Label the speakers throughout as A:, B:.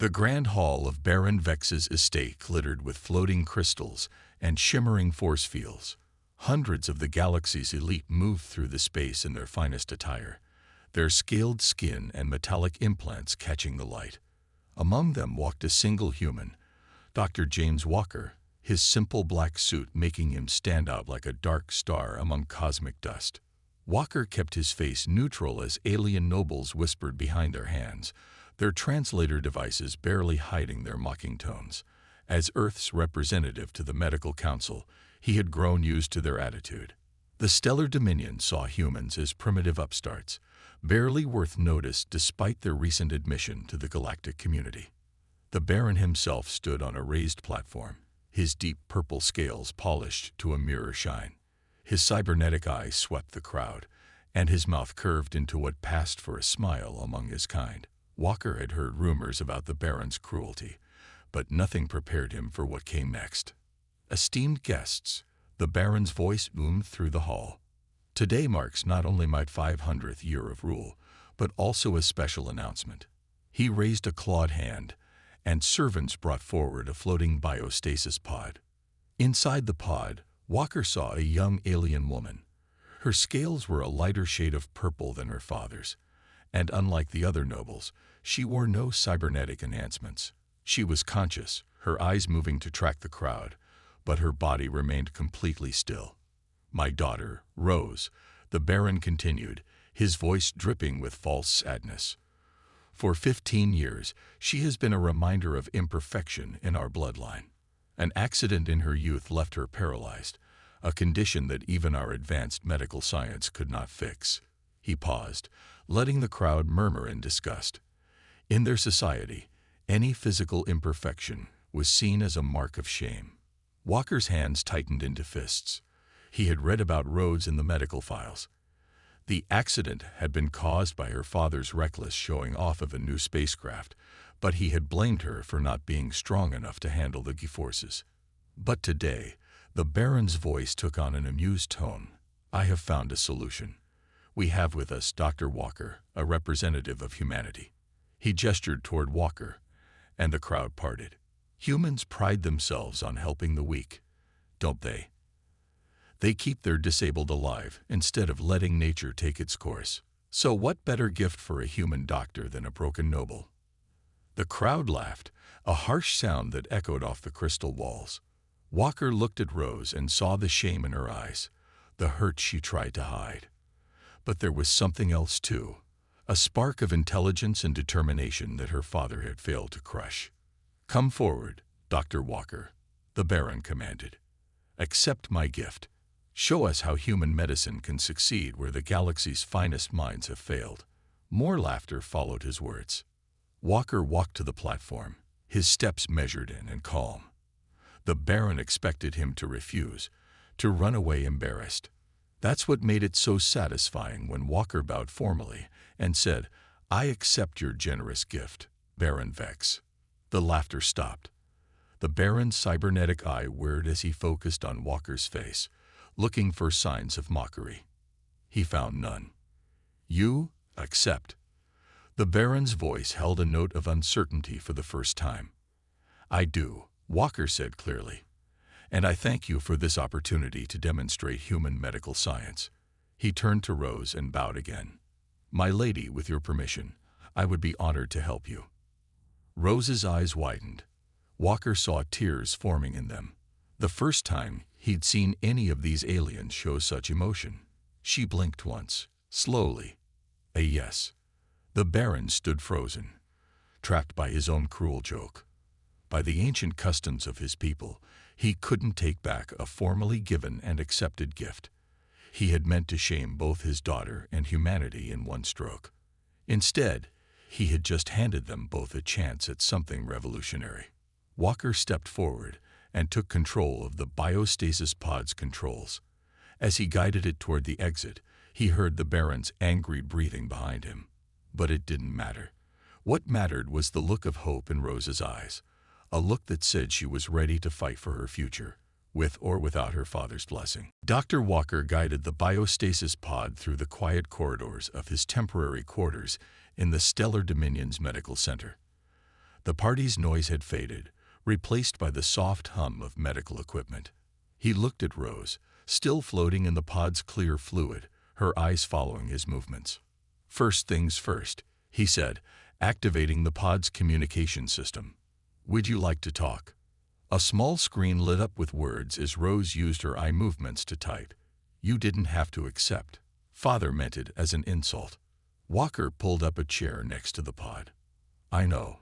A: The grand hall of Baron Vex's estate glittered with floating crystals and shimmering force fields. Hundreds of the galaxy's elite moved through the space in their finest attire, their scaled skin and metallic implants catching the light. Among them walked a single human, Dr. James Walker, his simple black suit making him stand out like a dark star among cosmic dust. Walker kept his face neutral as alien nobles whispered behind their hands, their translator devices barely hiding their mocking tones. As Earth's representative to the medical council, he had grown used to their attitude. The stellar dominion saw humans as primitive upstarts, barely worth notice despite their recent admission to the galactic community. The Baron himself stood on a raised platform, his deep purple scales polished to a mirror shine. His cybernetic eyes swept the crowd, and his mouth curved into what passed for a smile among his kind. Walker had heard rumors about the Baron's cruelty, but nothing prepared him for what came next. Esteemed guests, the Baron's voice boomed through the hall. Today marks not only my 500th year of rule, but also a special announcement. He raised a clawed hand, and servants brought forward a floating biostasis pod. Inside the pod, Walker saw a young alien woman. Her scales were a lighter shade of purple than her father's, and unlike the other nobles, she wore no cybernetic enhancements. She was conscious, her eyes moving to track the crowd, but her body remained completely still. "My daughter, Rose," the Baron continued, his voice dripping with false sadness. "For 15 years, she has been a reminder of imperfection in our bloodline. An accident in her youth left her paralyzed, a condition that even our advanced medical science could not fix." He paused, letting the crowd murmur in disgust. In their society, any physical imperfection was seen as a mark of shame. Walker's hands tightened into fists. He had read about Rhodes in the medical files. The accident had been caused by her father's reckless showing off of a new spacecraft, but he had blamed her for not being strong enough to handle the G-forces. But today, the Baron's voice took on an amused tone. "I have found a solution. We have with us Dr. Walker, a representative of humanity." He gestured toward Walker, and the crowd parted. Humans pride themselves on helping the weak, don't they? They keep their disabled alive instead of letting nature take its course. So what better gift for a human doctor than a broken noble? The crowd laughed, a harsh sound that echoed off the crystal walls. Walker looked at Rose and saw the shame in her eyes, the hurt she tried to hide. But there was something else too, a spark of intelligence and determination that her father had failed to crush. "Come forward, Dr. Walker," the Baron commanded. "Accept my gift. Show us how human medicine can succeed where the galaxy's finest minds have failed." More laughter followed his words. Walker walked to the platform, his steps measured in and calm. The Baron expected him to refuse, to run away embarrassed. That's what made it so satisfying when Walker bowed formally and said, "I accept your generous gift, Baron Vex." The laughter stopped. The Baron's cybernetic eye whirred as he focused on Walker's face, looking for signs of mockery. He found none. "You accept?" The Baron's voice held a note of uncertainty for the first time. "I do," Walker said clearly. "And I thank you for this opportunity to demonstrate human medical science." He turned to Rose and bowed again. "My lady, with your permission, I would be honored to help you." Rose's eyes widened. Walker saw tears forming in them. The first time he'd seen any of these aliens show such emotion. She blinked once, slowly. A yes. The Baron stood frozen, trapped by his own cruel joke. By the ancient customs of his people, he couldn't take back a formally given and accepted gift. He had meant to shame both his daughter and humanity in one stroke. Instead, he had just handed them both a chance at something revolutionary. Walker stepped forward and took control of the biostasis pod's controls. As he guided it toward the exit, he heard the Baron's angry breathing behind him. But it didn't matter. What mattered was the look of hope in Rose's eyes, a look that said she was ready to fight for her future, with or without her father's blessing. Dr. Walker guided the biostasis pod through the quiet corridors of his temporary quarters in the Stellar Dominion's medical center. The party's noise had faded, replaced by the soft hum of medical equipment. He looked at Rose, still floating in the pod's clear fluid, her eyes following his movements. "First things first," he said, activating the pod's communication system. "Would you like to talk?" A small screen lit up with words as Rose used her eye movements to type. "You didn't have to accept." Father meant it as an insult. Walker pulled up a chair next to the pod. "I know.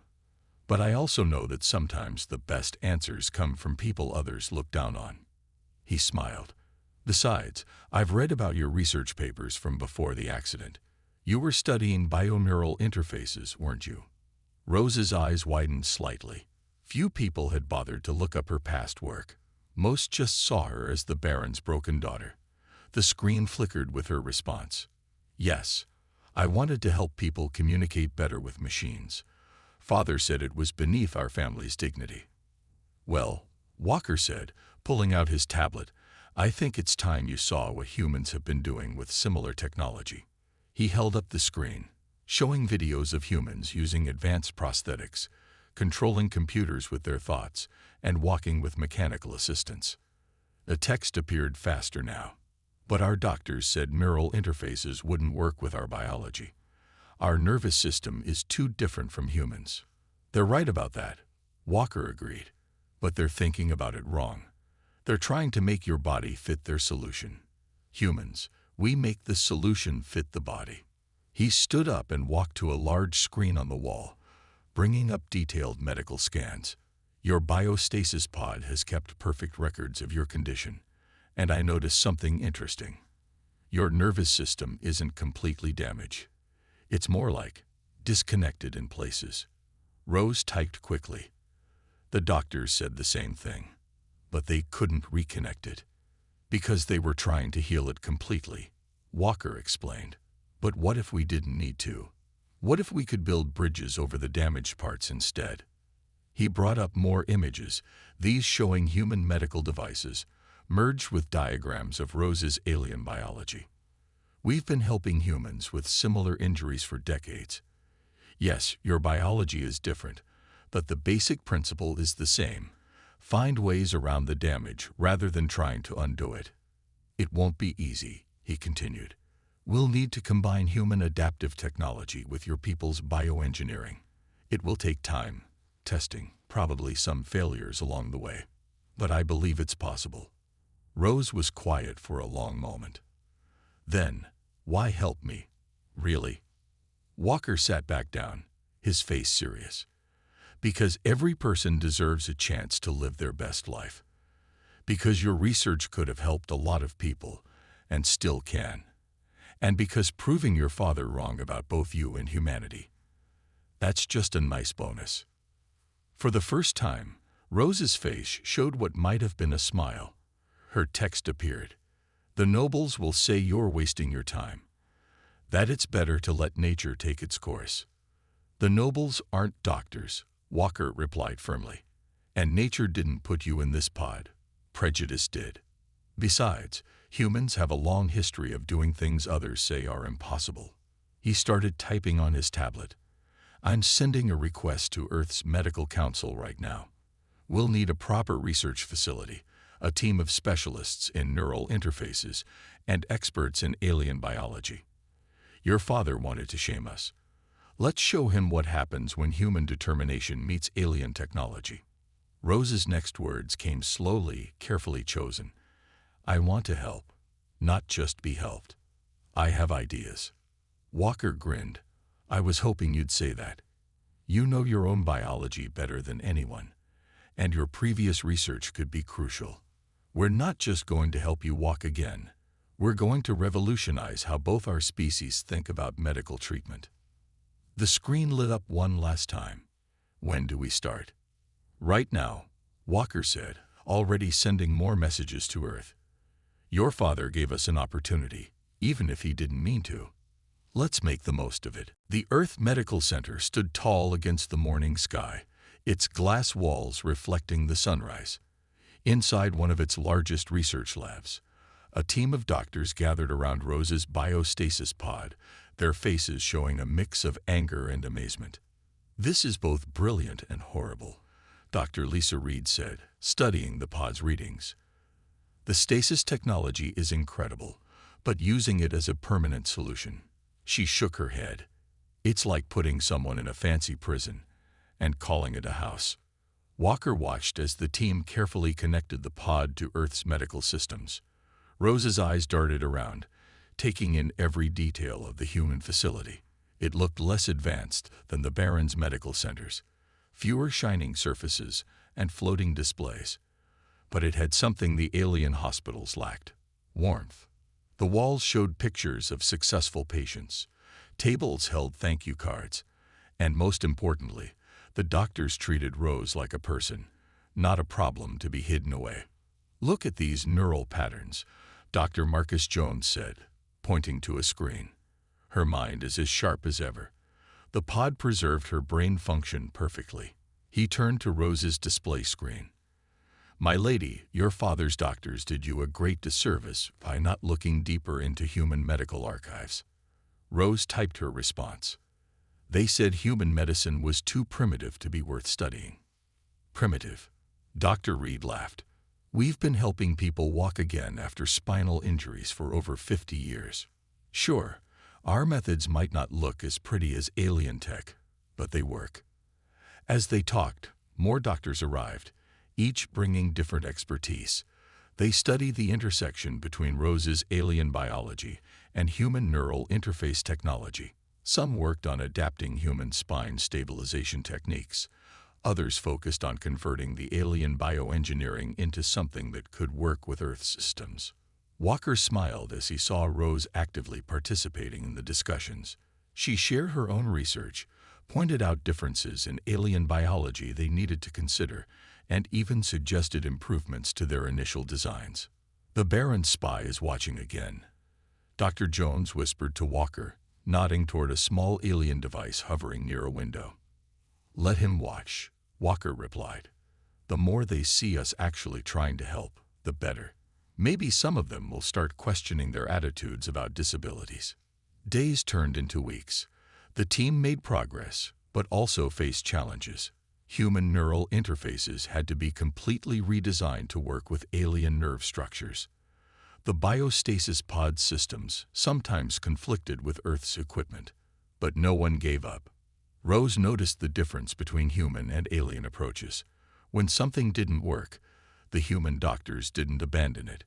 A: But I also know that sometimes the best answers come from people others look down on." He smiled. "Besides, I've read about your research papers from before the accident. You were studying bioneural interfaces, weren't you?" Rose's eyes widened slightly. Few people had bothered to look up her past work. Most just saw her as the Baron's broken daughter. The screen flickered with her response. "Yes, I wanted to help people communicate better with machines. Father said it was beneath our family's dignity." "Well," Walker said, pulling out his tablet, "I think it's time you saw what humans have been doing with similar technology." He held up the screen, showing videos of humans using advanced prosthetics, controlling computers with their thoughts, and walking with mechanical assistance. The text appeared faster now. "But our doctors said neural interfaces wouldn't work with our biology. Our nervous system is too different from humans." "They're right about that," Walker agreed. "But they're thinking about it wrong. They're trying to make your body fit their solution. Humans, we make the solution fit the body." He stood up and walked to a large screen on the wall, bringing up detailed medical scans. "Your biostasis pod has kept perfect records of your condition, and I noticed something interesting. Your nervous system isn't completely damaged. It's more like disconnected in places." Rose typed quickly. "The doctors said the same thing, but they couldn't reconnect it because they were trying to heal it completely," Walker explained. "But what if we didn't need to? What if we could build bridges over the damaged parts instead?" He brought up more images, these showing human medical devices, merged with diagrams of Rose's alien biology. "We've been helping humans with similar injuries for decades. Yes, your biology is different, but the basic principle is the same. Find ways around the damage rather than trying to undo it. It won't be easy," he continued. "We'll need to combine human adaptive technology with your people's bioengineering. It will take time, testing, probably some failures along the way. But I believe it's possible." Rose was quiet for a long moment. Then, "Why help me? Really?" Walker sat back down, his face serious. "Because every person deserves a chance to live their best life. Because your research could have helped a lot of people, and still can. And because proving your father wrong about both you and humanity. That's just a nice bonus." For the first time, Rose's face showed what might have been a smile. Her text appeared. "The nobles will say you're wasting your time. That it's better to let nature take its course." "The nobles aren't doctors," Walker replied firmly. "And nature didn't put you in this pod. Prejudice did. Besides, humans have a long history of doing things others say are impossible." He started typing on his tablet. "I'm sending a request to Earth's medical council right now. We'll need a proper research facility, a team of specialists in neural interfaces, and experts in alien biology. Your father wanted to shame us. Let's show him what happens when human determination meets alien technology." Rose's next words came slowly, carefully chosen. "I want to help, not just be helped. I have ideas." Walker grinned. "I was hoping you'd say that. You know your own biology better than anyone, and your previous research could be crucial. We're not just going to help you walk again. We're going to revolutionize how both our species think about medical treatment." The screen lit up one last time. "When do we start?" "Right now," Walker said, already sending more messages to Earth. "Your father gave us an opportunity, even if he didn't mean to. Let's make the most of it." The Earth Medical Center stood tall against the morning sky, its glass walls reflecting the sunrise. Inside one of its largest research labs, a team of doctors gathered around Rose's biostasis pod, their faces showing a mix of anger and amazement. "This is both brilliant and horrible," Dr. Lisa Reed said, studying the pod's readings. "The stasis technology is incredible, but using it as a permanent solution." She shook her head. "It's like putting someone in a fancy prison and calling it a house." Walker watched as the team carefully connected the pod to Earth's medical systems. Rose's eyes darted around, taking in every detail of the human facility. It looked less advanced than the Baron's medical centers, fewer shining surfaces and floating displays. But it had something the alien hospitals lacked: warmth. The walls showed pictures of successful patients. Tables held thank you cards. And most importantly, the doctors treated Rose like a person, not a problem to be hidden away. "Look at these neural patterns," Dr. Marcus Jones said, pointing to a screen. "Her mind is as sharp as ever." The pod preserved her brain function perfectly. He turned to Rose's display screen. "My lady, your father's doctors did you a great disservice by not looking deeper into human medical archives." Rose typed her response. "They said human medicine was too primitive to be worth studying." "Primitive?" Dr. Reed laughed. "We've been helping people walk again after spinal injuries for over 50 years. Sure, our methods might not look as pretty as alien tech, but they work." As they talked, more doctors arrived, each bringing different expertise. They studied the intersection between Rose's alien biology and human neural interface technology. Some worked on adapting human spine stabilization techniques. Others focused on converting the alien bioengineering into something that could work with Earth's systems. Walker smiled as he saw Rose actively participating in the discussions. She shared her own research, pointed out differences in alien biology they needed to consider, and even suggested improvements to their initial designs. "The Baron's spy is watching again," Dr. Jones whispered to Walker, nodding toward a small alien device hovering near a window. "Let him watch," Walker replied. "The more they see us actually trying to help, the better. Maybe some of them will start questioning their attitudes about disabilities." Days turned into weeks. The team made progress, but also faced challenges. Human neural interfaces had to be completely redesigned to work with alien nerve structures. The biostasis pod systems sometimes conflicted with Earth's equipment, but no one gave up. Rose noticed the difference between human and alien approaches. When something didn't work, the human doctors didn't abandon it.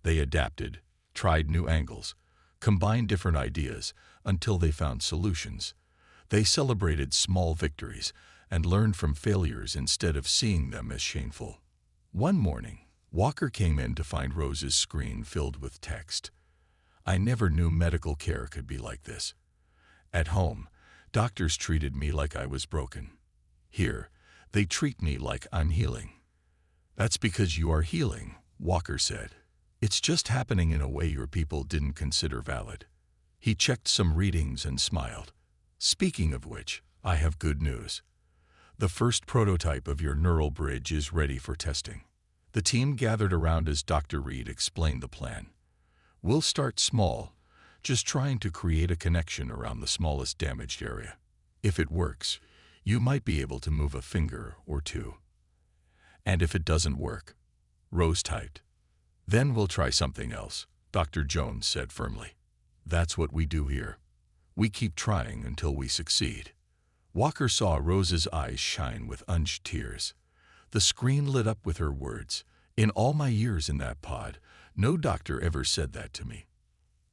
A: They adapted, tried new angles, combined different ideas until they found solutions. They celebrated small victories and learned from failures instead of seeing them as shameful. One morning, Walker came in to find Rose's screen filled with text. "I never knew medical care could be like this. At home, doctors treated me like I was broken. Here, they treat me like I'm healing." "That's because you are healing," Walker said. "It's just happening in a way your people didn't consider valid." He checked some readings and smiled. "Speaking of which, I have good news. The first prototype of your neural bridge is ready for testing." The team gathered around as Dr. Reed explained the plan. "We'll start small, just trying to create a connection around the smallest damaged area. If it works, you might be able to move a finger or two. And if it doesn't work," Rose typed, "then we'll try something else," Dr. Jones said firmly. "That's what we do here. We keep trying until we succeed." Walker saw Rose's eyes shine with unshed tears. The screen lit up with her words. "In all my years in that pod, no doctor ever said that to me."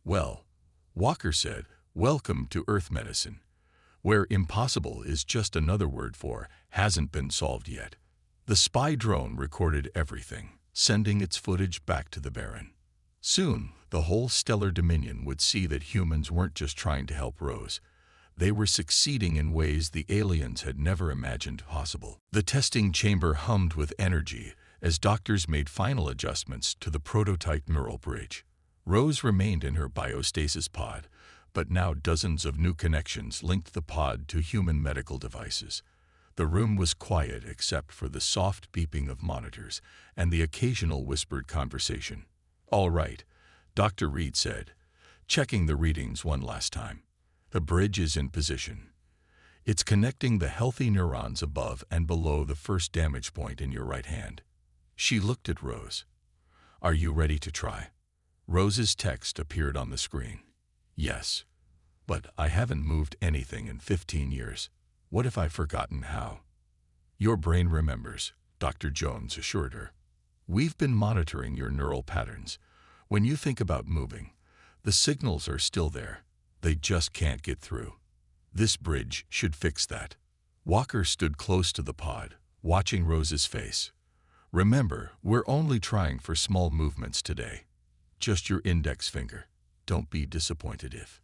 A: "Well," Walker said, "welcome to Earth medicine, where impossible is just another word for hasn't been solved yet." The spy drone recorded everything, sending its footage back to the Baron. Soon, the whole stellar dominion would see that humans weren't just trying to help Rose. They were succeeding in ways the aliens had never imagined possible. The testing chamber hummed with energy as doctors made final adjustments to the prototype neural bridge. Rose remained in her biostasis pod, but now dozens of new connections linked the pod to human medical devices. The room was quiet except for the soft beeping of monitors and the occasional whispered conversation. "All right," Dr. Reed said, checking the readings one last time. "The bridge is in position. It's connecting the healthy neurons above and below the first damage point in your right hand. She looked at Rose. Are you ready to try? Rose's text appeared on the screen. Yes. But I haven't moved anything in 15 years. What if I've forgotten how? Your brain remembers, Dr. Jones assured her. We've been monitoring your neural patterns. When you think about moving, the signals are still there. They just can't get through. This bridge should fix that. Walker stood close to the pod, watching Rose's face. Remember, we're only trying for small movements today. Just your index finger. Don't be disappointed if.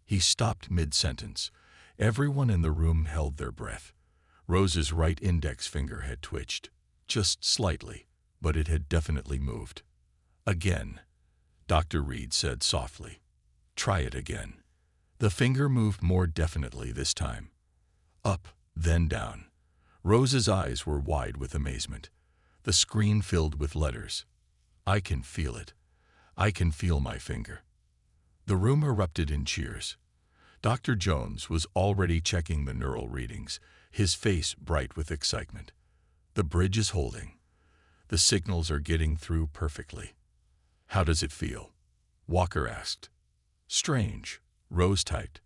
A: He stopped mid-sentence. Everyone in the room held their breath. Rose's right index finger had twitched, just slightly, but it had definitely moved. Again, Dr. Reed said softly. Try it again. The finger moved more definitely this time. Up, then down. Rose's eyes were wide with amazement. The screen filled with letters. I can feel it. I can feel my finger. The room erupted in cheers. Dr. Jones was already checking the neural readings, his face bright with excitement. The bridge is holding. The signals are getting through perfectly. How does it feel? Walker asked. Strange, Rose typed.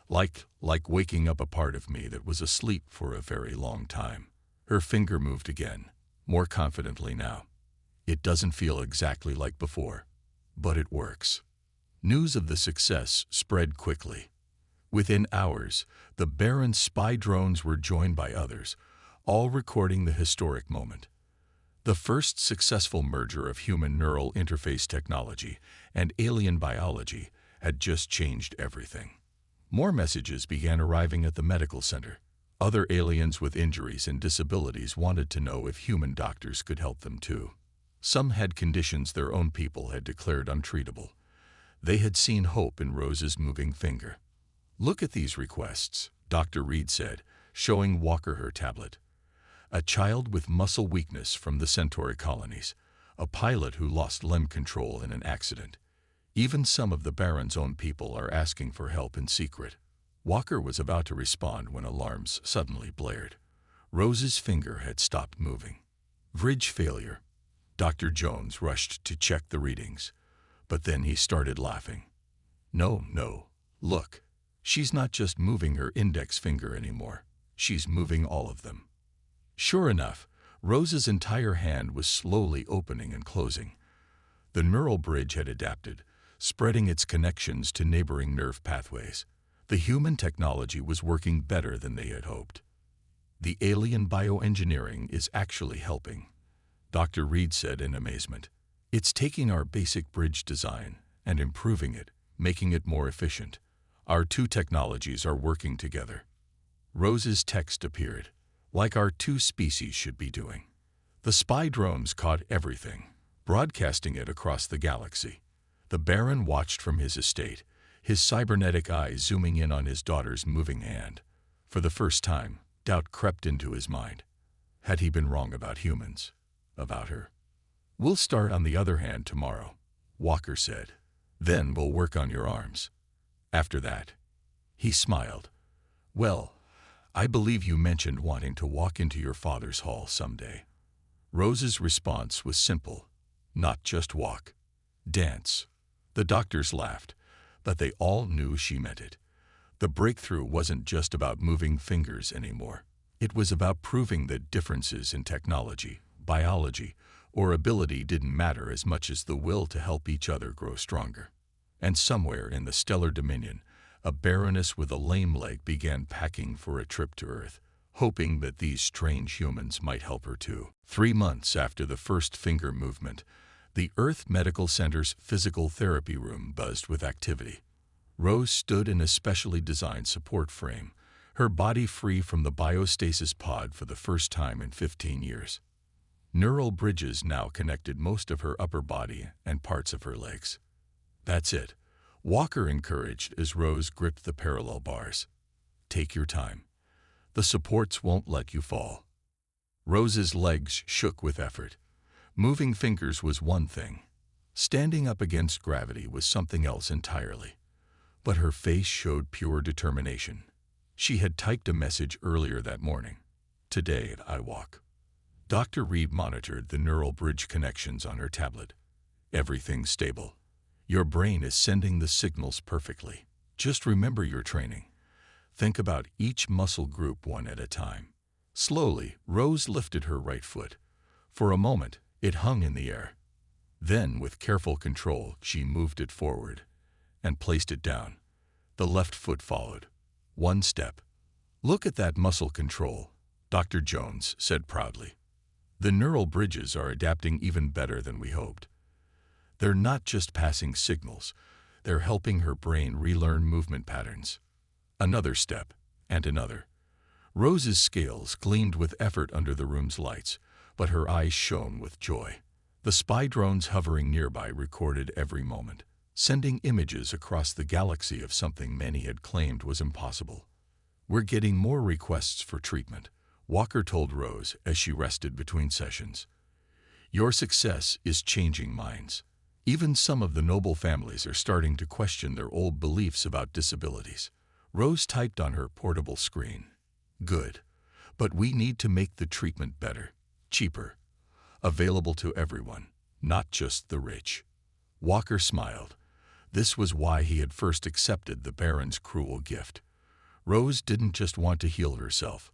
A: Like waking up a part of me that was asleep for a very long time. Her finger moved again, more confidently now. It doesn't feel exactly like before, but it works. News of the success spread quickly. Within hours, the Baron's spy drones were joined by others, all recording the historic moment. The first successful merger of human neural interface technology and alien biology had just changed everything. More messages began arriving at the medical center. Other aliens with injuries and disabilities wanted to know if human doctors could help them too. Some had conditions their own people had declared untreatable. They had seen hope in Rose's moving finger. Look at these requests, Dr. Reed said, showing Walker her tablet. A child with muscle weakness from the Centauri colonies, a pilot who lost limb control in an accident. Even some of the Baron's own people are asking for help in secret. Walker was about to respond when alarms suddenly blared. Rose's finger had stopped moving. Bridge failure. Dr. Jones rushed to check the readings, but then he started laughing. No, look. She's not just moving her index finger anymore. She's moving all of them. Sure enough, Rose's entire hand was slowly opening and closing. The neural bridge had adapted, spreading its connections to neighboring nerve pathways. The human technology was working better than they had hoped. The alien bioengineering is actually helping, Dr. Reed said in amazement. It's taking our basic bridge design and improving it, making it more efficient. Our two technologies are working together. Rose's text appeared, like our two species should be doing. The spy drones caught everything, broadcasting it across the galaxy. The Baron watched from his estate, his cybernetic eyes zooming in on his daughter's moving hand. For the first time, doubt crept into his mind. Had he been wrong about humans? About her? We'll start on the other hand tomorrow, Walker said. Then we'll work on your arms. After that, he smiled. Well, I believe you mentioned wanting to walk into your father's hall someday. Rose's response was simple. Not just walk. Dance. The doctors laughed, but they all knew she meant it. The breakthrough wasn't just about moving fingers anymore. It was about proving that differences in technology, biology, or ability didn't matter as much as the will to help each other grow stronger. And somewhere in the stellar dominion, a baroness with a lame leg began packing for a trip to Earth, hoping that these strange humans might help her too. 3 months after the first finger movement, the Earth Medical Center's physical therapy room buzzed with activity. Rose stood in a specially designed support frame, her body free from the biostasis pod for the first time in 15 years. Neural bridges now connected most of her upper body and parts of her legs. That's it, Walker encouraged as Rose gripped the parallel bars. Take your time. The supports won't let you fall. Rose's legs shook with effort. Moving fingers was one thing. Standing up against gravity was something else entirely. But her face showed pure determination. She had typed a message earlier that morning. Today I walk. Dr. Reed monitored the neural bridge connections on her tablet. Everything's stable. Your brain is sending the signals perfectly. Just remember your training. Think about each muscle group one at a time. Slowly, Rose lifted her right foot. For a moment, it hung in the air. Then, with careful control, she moved it forward and placed it down. The left foot followed. One step. Look at that muscle control, Dr. Jones said proudly. The neural bridges are adapting even better than we hoped. They're not just passing signals, they're helping her brain relearn movement patterns. Another step, and another. Rose's scales gleamed with effort under the room's lights, but her eyes shone with joy. The spy drones hovering nearby recorded every moment, sending images across the galaxy of something many had claimed was impossible. We're getting more requests for treatment, Walker told Rose as she rested between sessions. Your success is changing minds. Even some of the noble families are starting to question their old beliefs about disabilities. Rose typed on her portable screen. Good. But we need to make the treatment better, cheaper, available to everyone, not just the rich. Walker smiled. This was why he had first accepted the Baron's cruel gift. Rose didn't just want to heal herself.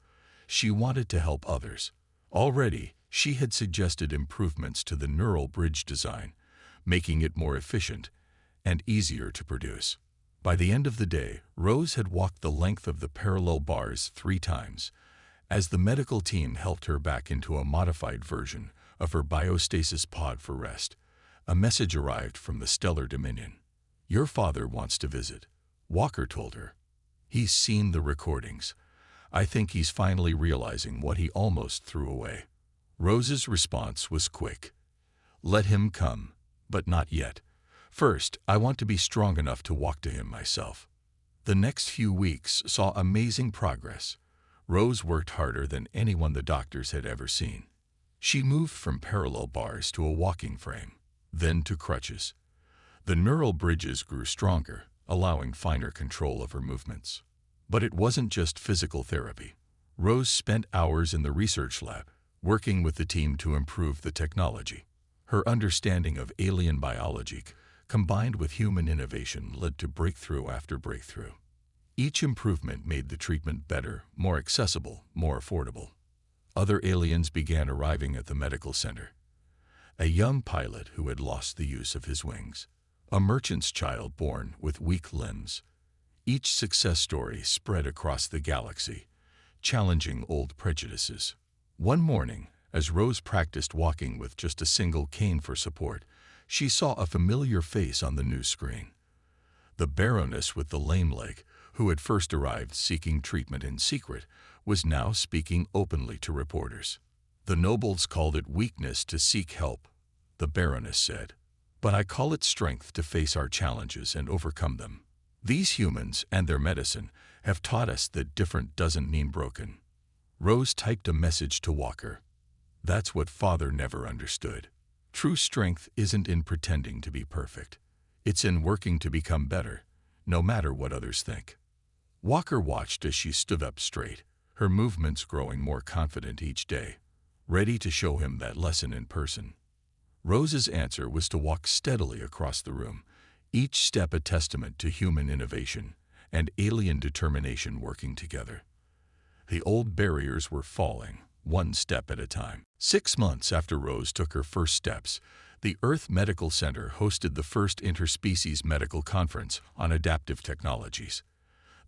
A: She wanted to help others. Already, she had suggested improvements to the neural bridge design, making it more efficient and easier to produce. By the end of the day, Rose had walked the length of the parallel bars 3 times. As the medical team helped her back into a modified version of her biostasis pod for rest, a message arrived from the Stellar Dominion. Your father wants to visit, Walker told her. He's seen the recordings. I think he's finally realizing what he almost threw away. Rose's response was quick. Let him come, but not yet. First, I want to be strong enough to walk to him myself. The next few weeks saw amazing progress. Rose worked harder than anyone the doctors had ever seen. She moved from parallel bars to a walking frame, then to crutches. The neural bridges grew stronger, allowing finer control of her movements. But it wasn't just physical therapy. Rose spent hours in the research lab, working with the team to improve the technology. Her understanding of alien biology, combined with human innovation, led to breakthrough after breakthrough. Each improvement made the treatment better, more accessible, more affordable. Other aliens began arriving at the medical center. A young pilot who had lost the use of his wings. A merchant's child born with weak limbs. Each success story spread across the galaxy, challenging old prejudices. One morning, as Rose practiced walking with just a single cane for support, she saw a familiar face on the news screen. The Baroness with the lame leg, who had first arrived seeking treatment in secret, was now speaking openly to reporters. The nobles called it weakness to seek help, the Baroness said. But I call it strength to face our challenges and overcome them. These humans and their medicine have taught us that different doesn't mean broken. Rose typed a message to Walker. That's what Father never understood. True strength isn't in pretending to be perfect. It's in working to become better, no matter what others think. Walker watched as she stood up straight, her movements growing more confident each day, ready to show him that lesson in person. Rose's answer was to walk steadily across the room, each step a testament to human innovation and alien determination working together. The old barriers were falling, one step at a time. 6 months after Rose took her first steps, the Earth Medical Center hosted the first interspecies medical conference on adaptive technologies.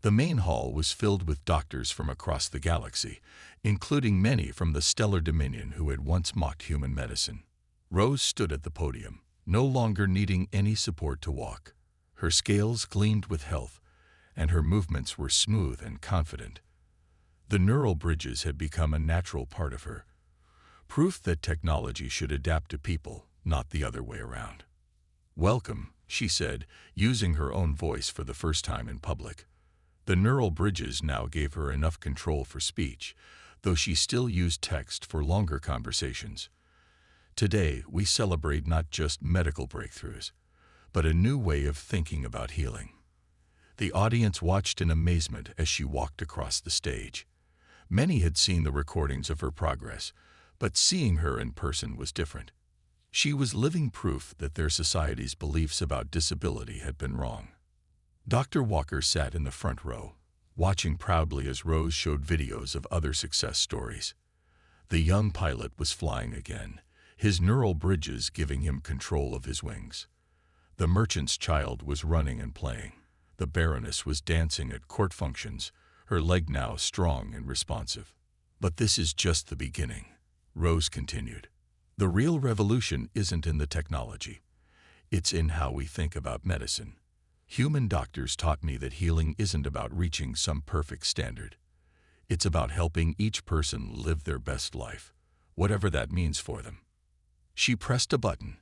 A: The main hall was filled with doctors from across the galaxy, including many from the Stellar Dominion who had once mocked human medicine. Rose stood at the podium, no longer needing any support to walk. Her scales gleamed with health, and her movements were smooth and confident. The neural bridges had become a natural part of her, proof that technology should adapt to people, not the other way around. Welcome, she said, using her own voice for the first time in public. The neural bridges now gave her enough control for speech, though she still used text for longer conversations. Today, we celebrate not just medical breakthroughs, but a new way of thinking about healing. The audience watched in amazement as she walked across the stage. Many had seen the recordings of her progress, but seeing her in person was different. She was living proof that their society's beliefs about disability had been wrong. Dr. Walker sat in the front row, watching proudly as Rose showed videos of other success stories. The young pilot was flying again, his neural bridges giving him control of his wings. The merchant's child was running and playing. The Baroness was dancing at court functions, her leg now strong and responsive. But this is just the beginning, Rose continued. The real revolution isn't in the technology. It's in how we think about medicine. Human doctors taught me that healing isn't about reaching some perfect standard. It's about helping each person live their best life, whatever that means for them. She pressed a button,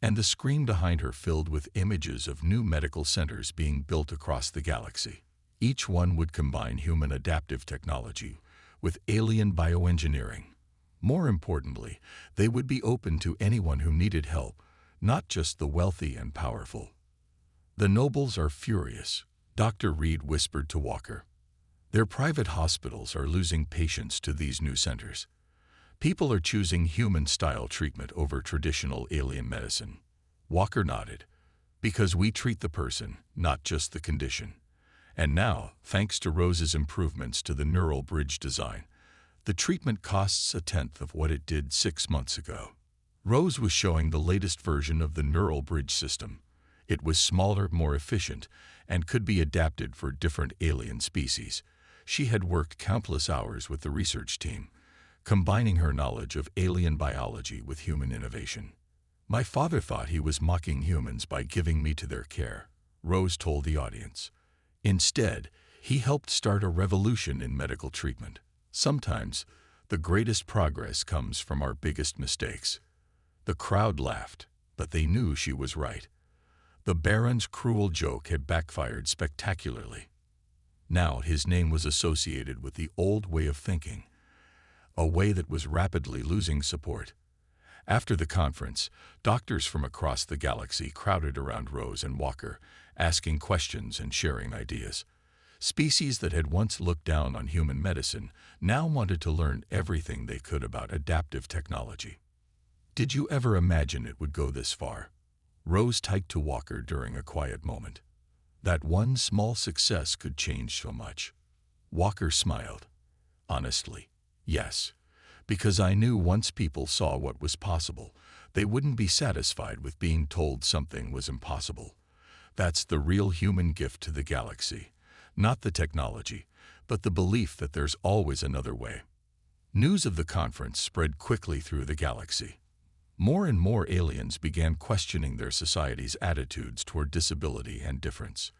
A: and the screen behind her filled with images of new medical centers being built across the galaxy. Each one would combine human adaptive technology with alien bioengineering. More importantly, they would be open to anyone who needed help, not just the wealthy and powerful. The nobles are furious, Dr. Reed whispered to Walker. Their private hospitals are losing patients to these new centers. People are choosing human-style treatment over traditional alien medicine. Walker nodded. Because we treat the person, not just the condition. And now, thanks to Rose's improvements to the neural bridge design, the treatment costs a tenth of what it did 6 months ago. Rose was showing the latest version of the neural bridge system. It was smaller, more efficient, and could be adapted for different alien species. She had worked countless hours with the research team, combining her knowledge of alien biology with human innovation. My father thought he was mocking humans by giving me to their care, Rose told the audience. Instead, he helped start a revolution in medical treatment. Sometimes, the greatest progress comes from our biggest mistakes. The crowd laughed, but they knew she was right. The Baron's cruel joke had backfired spectacularly. Now his name was associated with the old way of thinking, a way that was rapidly losing support. After the conference, doctors from across the galaxy crowded around Rose and Walker, asking questions and sharing ideas. Species that had once looked down on human medicine now wanted to learn everything they could about adaptive technology. Did you ever imagine it would go this far? Rose typed to Walker during a quiet moment. That one small success could change so much. Walker smiled. Honestly, yes. Because I knew once people saw what was possible, they wouldn't be satisfied with being told something was impossible. That's the real human gift to the galaxy. Not the technology, but the belief that there's always another way. News of the conference spread quickly through the galaxy. More and more aliens began questioning their society's attitudes toward disability and difference.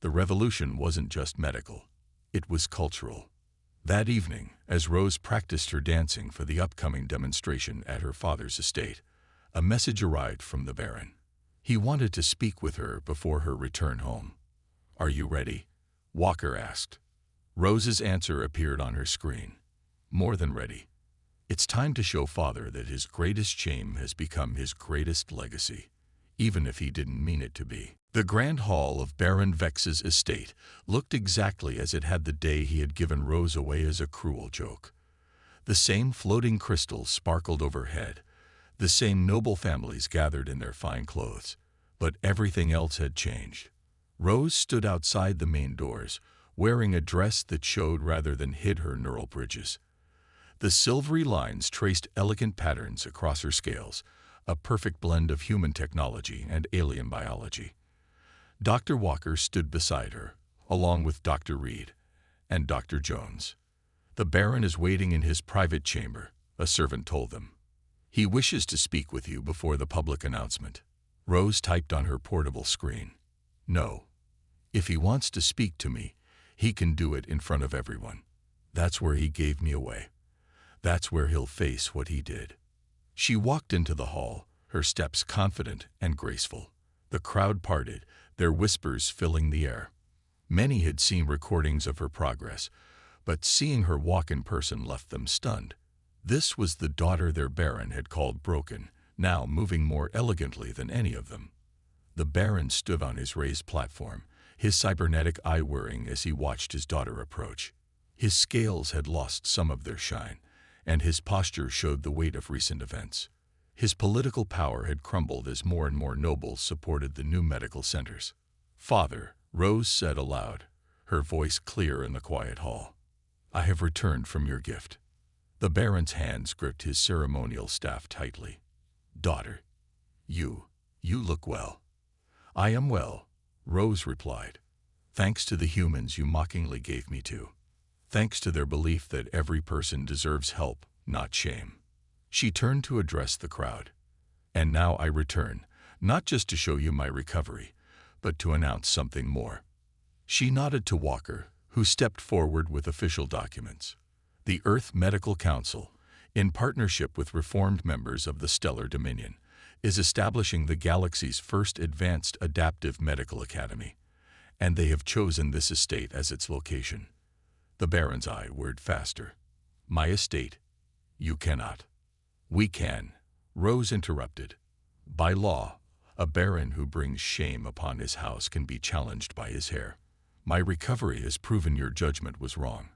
A: The revolution wasn't just medical, it was cultural. That evening, as Rose practiced her dancing for the upcoming demonstration at her father's estate, a message arrived from the Baron. He wanted to speak with her before her return home. "Are you ready?" Walker asked. Rose's answer appeared on her screen. "More than ready. It's time to show Father that his greatest shame has become his greatest legacy, even if he didn't mean it to be." The grand hall of Baron Vex's estate looked exactly as it had the day he had given Rose away as a cruel joke. The same floating crystals sparkled overhead, the same noble families gathered in their fine clothes, but everything else had changed. Rose stood outside the main doors, wearing a dress that showed rather than hid her neural bridges. The silvery lines traced elegant patterns across her scales, a perfect blend of human technology and alien biology. Dr. Walker stood beside her, along with Dr. Reed and Dr. Jones. "The Baron is waiting in his private chamber," a servant told them. "He wishes to speak with you before the public announcement." Rose typed on her portable screen. "No. If he wants to speak to me, he can do it in front of everyone. That's where he gave me away. That's where he'll face what he did." She walked into the hall, her steps confident and graceful. The crowd parted, their whispers filling the air. Many had seen recordings of her progress, but seeing her walk in person left them stunned. This was the daughter their Baron had called broken, now moving more elegantly than any of them. The Baron stood on his raised platform, his cybernetic eye whirring as he watched his daughter approach. His scales had lost some of their shine, and his posture showed the weight of recent events. His political power had crumbled as more and more nobles supported the new medical centers. "Father," Rose said aloud, her voice clear in the quiet hall, "I have returned from your gift." The Baron's hands gripped his ceremonial staff tightly. "Daughter, you look well." "I am well," Rose replied, "thanks to the humans you mockingly gave me to. Thanks to their belief that every person deserves help, not shame." She turned to address the crowd. "And now I return, not just to show you my recovery, but to announce something more." She nodded to Walker, who stepped forward with official documents. The Earth Medical Council, in partnership with reformed members of the Stellar Dominion, is establishing the galaxy's first advanced adaptive medical academy, and they have chosen this estate as its location. The Baron's eye whirred faster. "My estate? You cannot." "We can," Rose interrupted. "By law, a Baron who brings shame upon his house can be challenged by his heir. My recovery has proven your judgment was wrong.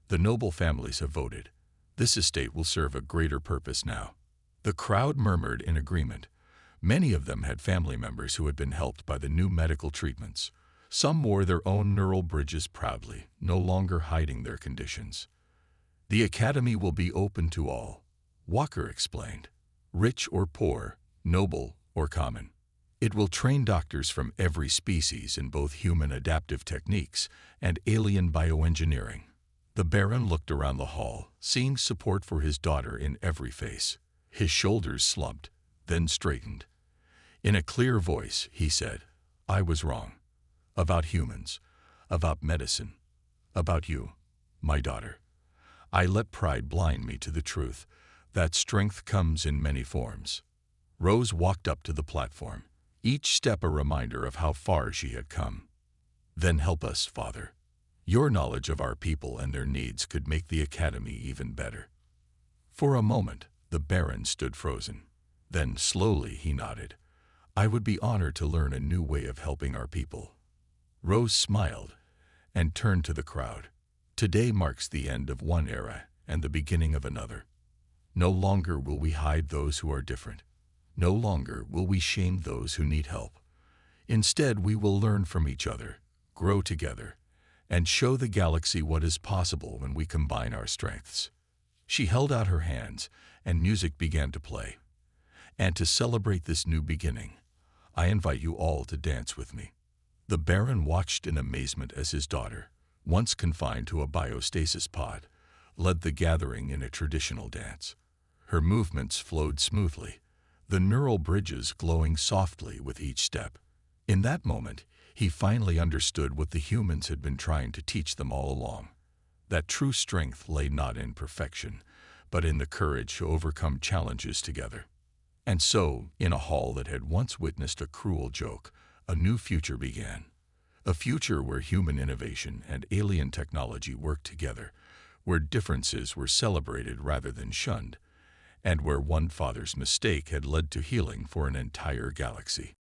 A: The noble families have voted. This estate will serve a greater purpose now." The crowd murmured in agreement. Many of them had family members who had been helped by the new medical treatments. Some wore their own neural bridges proudly, no longer hiding their conditions. "The academy will be open to all," Walker explained, "rich or poor, noble or common. It will train doctors from every species in both human adaptive techniques and alien bioengineering." The Baron looked around the hall, seeing support for his daughter in every face. His shoulders slumped, then straightened. In a clear voice, he said, "I was wrong. About humans, about medicine, about you, my daughter. I let pride blind me to the truth, that strength comes in many forms." Rose walked up to the platform, each step a reminder of how far she had come. "Then help us, Father. Your knowledge of our people and their needs could make the academy even better." For a moment, the Baron stood frozen. Then slowly he nodded. "I would be honored to learn a new way of helping our people." Rose smiled and turned to the crowd. "Today marks the end of one era and the beginning of another. No longer will we hide those who are different. No longer will we shame those who need help. Instead, we will learn from each other, grow together, and show the galaxy what is possible when we combine our strengths." She held out her hands, and music began to play. "And to celebrate this new beginning, I invite you all to dance with me." The Baron watched in amazement as his daughter, once confined to a biostasis pod, led the gathering in a traditional dance. Her movements flowed smoothly, the neural bridges glowing softly with each step. In that moment, he finally understood what the humans had been trying to teach them all along. That true strength lay not in perfection, but in the courage to overcome challenges together. And so, in a hall that had once witnessed a cruel joke, a new future began. A future where human innovation and alien technology worked together, where differences were celebrated rather than shunned, and where one father's mistake had led to healing for an entire galaxy.